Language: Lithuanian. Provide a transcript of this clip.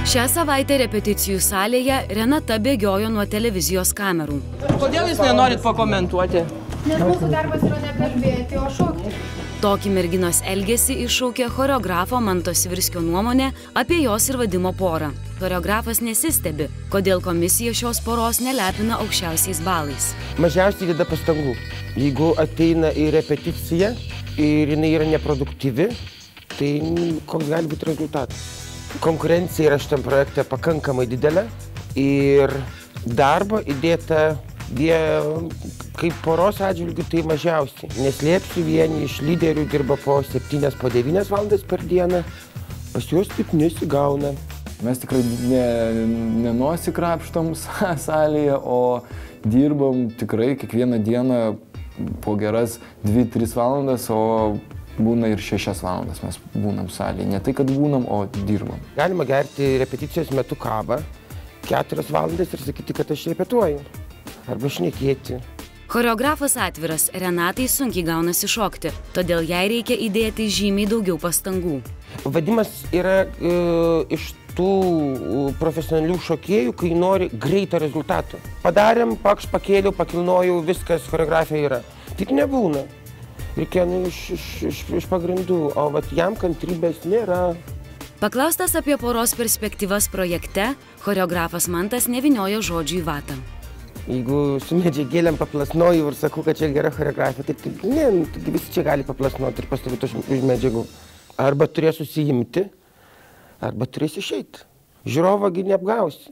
Šią savaitę repeticijų salėje Renata bėgiojo nuo televizijos kamerų. Kodėl jūs nenorit pakomentuoti? Nes mūsų darbas yra ne kalbėti, o šokti. Tokį merginos elgesį iššaukė choreografo Manto Svirskio nuomonė apie jos ir Vadimo porą. Choreografas nesistebi, kodėl komisija šios poros nelepina aukščiausiais balais. Mažiausiai deda pastangų. Jeigu ateina į repeticiją ir jinai yra neproduktyvi, tai koks gali būti rezultatas? Konkurencija yra šitam projekte pakankamai didelė ir darbo įdėta kaip poros atžvilgių tai mažiausiai. Neslėpsiu, vieni iš lyderių dirba po 7–9 valandas per dieną, pas juos taip nesigauna. Mes tikrai nenosikrapštom salėje, o dirbam tikrai kiekvieną dieną po geras 2–3 valandas, o būna ir 6 valandas mes būnam salėje. Ne tai, kad būnam, o dirbam. Galima gerti repeticijos metu kavą 4 valandas ir sakyti, kad aš repetuoju. Arba šnekėti. Choreografas atviras, Renatai sunkiai gaunasi šokti, todėl jai reikia įdėti žymiai daugiau pastangų. Vadimas yra iš tų profesionalių šokėjų, kai nori greito rezultato. Padarėm, pakėliau, pakilnojau, viskas, choreografija yra. Tik nebūna. Reikia iš pagrindų, o vat jam kantrybės nėra. Paklaustas apie poros perspektyvas projekte, choreografas Mantas nevyniojo žodžių į vatą. Jeigu su medžiagėlėm paplasnoju ir sakau, kad čia gera choreografija, tai ne, visi čia gali paplasnuoti ir pastovėti už medžiagų. Arba turės susiimti, arba turės išeiti. Žiūrovą gi neapgausi.